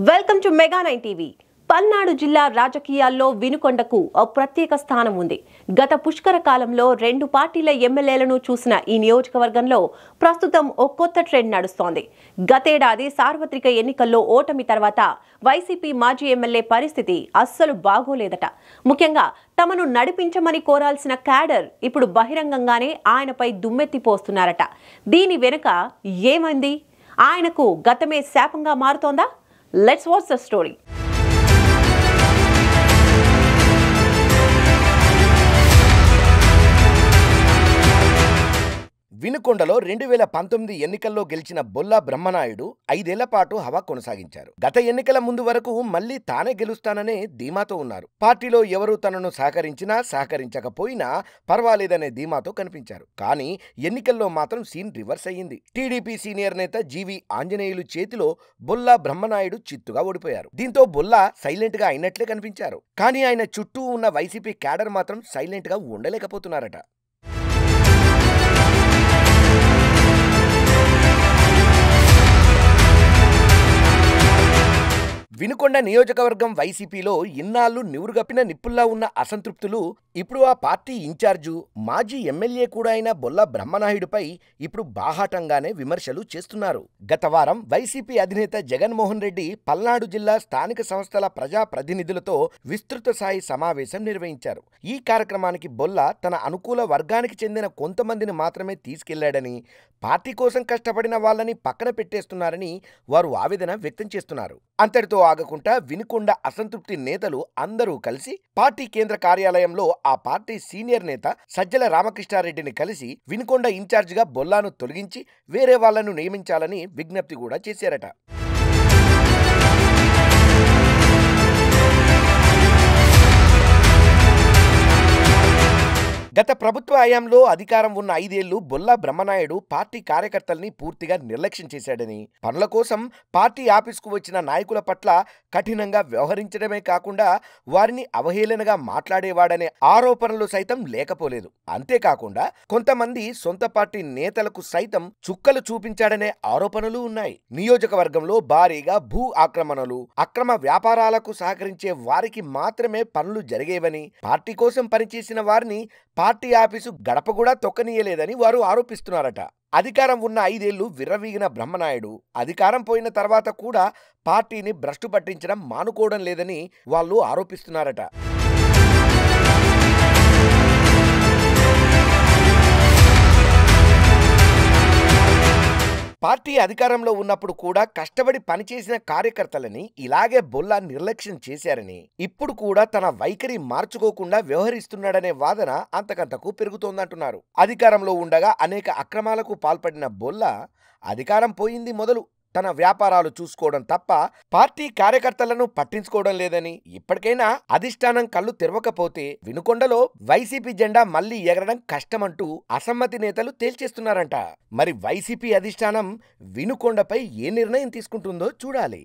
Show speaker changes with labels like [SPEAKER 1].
[SPEAKER 1] Welcome to mega 9 TV. Palnadu జిల్లా రాజకీయాల్లో వినుకొండకు ఓ ప్రత్యేక స్థానం ఉంది. గత పుష్కర కాలంలో రెండు పార్టీల ఎమ్మెల్యేలను చూసిన ఈ నియోజకవర్గంలో ప్రస్తుతం ఓ కొత్త ట్రెండ్ నడుస్తోంది. గతేడాది సార్వత్రిక ఎన్నికల్లో ఓటమి తర్వాత వైసీపీ మాజీ ఎమ్మెల్యే పరిస్థితి అస్సలు బాగోలేదట. ముఖ్యంగా తమను నడిపించమని కోరాల్సిన క్యాడర్ ఇప్పుడు బహిరంగంగానే ఆయనపై దుమ్మెత్తిపోస్తున్నారట. దీని వెనుక ఏమైంది? ఆయనకు గతమే శాపంగా మారుతోందా? Let's watch the story.
[SPEAKER 2] వినుకొండలో 2019 ఎన్నికల్లో గెలిచిన బొల్లా బ్రహ్మనాయుడు 5 ఏళ్ల పాటు హవా కొనసాగించారు. గత ఎన్నికల ముందు వరకు మళ్లీ తానే గెలుస్తాననే ధీమాతో ఉన్నారు. పార్టీలో ఎవరు తనను సహకరించకపోయినా పర్వాలేదనే ధీమాతో కనిపించారు. కానీ ఎన్నికల్లో మాత్రం సీన్ రివర్స్ అయ్యింది. టీడీపీ సీనియర్ నేత జీవి ఆంజనేయులు చేతిలో బొల్లా బ్రహ్మనాయుడు చిత్తుగా ఓడిపోయారు. దీంతో బొల్లా సైలెంట్ గా అయినట్లే కనిపించారు. కానీ ఆయన చుట్టూ ఉన్న వైసీపీ క్యాడర్ మాత్రం సైలెంట్ గా ఉండలేకపోతున్నారట. వినుకొండ నియోజకవర్గం వైసీపీలో ఇన్నాళ్లు నివురుగప్పిన నిప్పుల్లా ఉన్న అసంతృప్తులు ఇప్పుడు ఆ పార్టీ ఇన్ఛార్జు మాజీ ఎమ్మెల్యే కూడా అయిన బొల్లా బ్రహ్మనాయుడుపై ఇప్పుడు బాహాటంగానే విమర్శలు చేస్తున్నారు. గత వారం వైసీపీ అధినేత జగన్మోహన్ రెడ్డి పల్నాడు జిల్లా స్థానిక సంస్థల ప్రజా ప్రతినిధులతో విస్తృత స్థాయి సమావేశం నిర్వహించారు. ఈ కార్యక్రమానికి బొల్లా తన అనుకూల వర్గానికి చెందిన కొంతమందిని మాత్రమే తీసుకెళ్లాడని, పార్టీ కోసం కష్టపడిన వాళ్ళని పక్కన పెట్టేస్తున్నారని వారు ఆవేదన వ్యక్తం చేస్తున్నారు. అంతటితో ఆగకుండా వినుకొండ అసంతృప్తి నేతలు అందరూ కలిసి పార్టీ కేంద్ర కార్యాలయంలో ఆ పార్టీ సీనియర్ నేత సజ్జల రామకృష్ణారెడ్డిని కలిసి వినుకొండ ఇన్ఛార్జిగా బొల్లాను తొలగించి వేరే వాళ్లను నియమించాలని విజ్ఞప్తి కూడా చేశారట. గత ప్రభుత్వ హయాంలో అధికారం ఉన్న 5 ఏళ్లు బొల్లా బ్రహ్మనాయుడు పార్టీ కార్యకర్తల్ని పూర్తిగా నిర్లక్ష్యం చేశాడని, పనుల కోసం పార్టీ ఆఫీసుకు వచ్చిన నాయకుల పట్ల కఠినంగా వ్యవహరించడమే కాకుండా వారిని అవహేళనగా మాట్లాడేవాడనే ఆరోపణలు సైతం లేకపోలేదు. అంతేకాకుండా కొంతమంది సొంత పార్టీ నేతలకు సైతం చుక్కలు చూపించాడనే ఆరోపణలు ఉన్నాయి. నియోజకవర్గంలో భారీగా భూ ఆక్రమణలు, అక్రమ వ్యాపారాలకు సహకరించే వారికి మాత్రమే పనులు జరిగేవని, పార్టీ కోసం పనిచేసిన వారిని పార్టీ ఆఫీసు గడప కూడా తొక్కనీయలేదని వారు ఆరోపిస్తున్నారట. అధికారం ఉన్న 5 ఏళ్లు విర్రవీగిన బ్రహ్మనాయుడు అధికారం పోయిన తర్వాత కూడా పార్టీని భ్రష్టు పట్టించడం మానుకోవడం లేదని వాళ్ళు ఆరోపిస్తున్నారట. పార్టీ అధికారంలో ఉన్నప్పుడు కూడా కష్టపడి పనిచేసిన కార్యకర్తలని ఇలాగే బొల్లా నిర్లక్ష్యం చేశారని, ఇప్పుడు కూడా తన వైఖరి మార్చుకోకుండా వ్యవహరిస్తున్నాడనే వాదన అంతకంతకు పెరుగుతోందంటున్నారు. అధికారంలో ఉండగా అనేక అక్రమాలకు పాల్పడిన బొల్లా అధికారం పోయింది మొదలు తన వ్యాపారాలు చూసుకోవడం తప్ప పార్టీ కార్యకర్తలను పట్టించుకోవడం లేదని, ఇప్పటికైనా అధిష్టానం కళ్ళు తెరవకపోతే వినుకొండలో వైసీపీ జెండా మళ్లీ ఎగరడం కష్టమంటూ అసమ్మతి నేతలు తేల్చేస్తున్నారంట. మరి వైసీపీ అధిష్టానం వినుకొండపై ఏ నిర్ణయం తీసుకుంటుందో చూడాలి.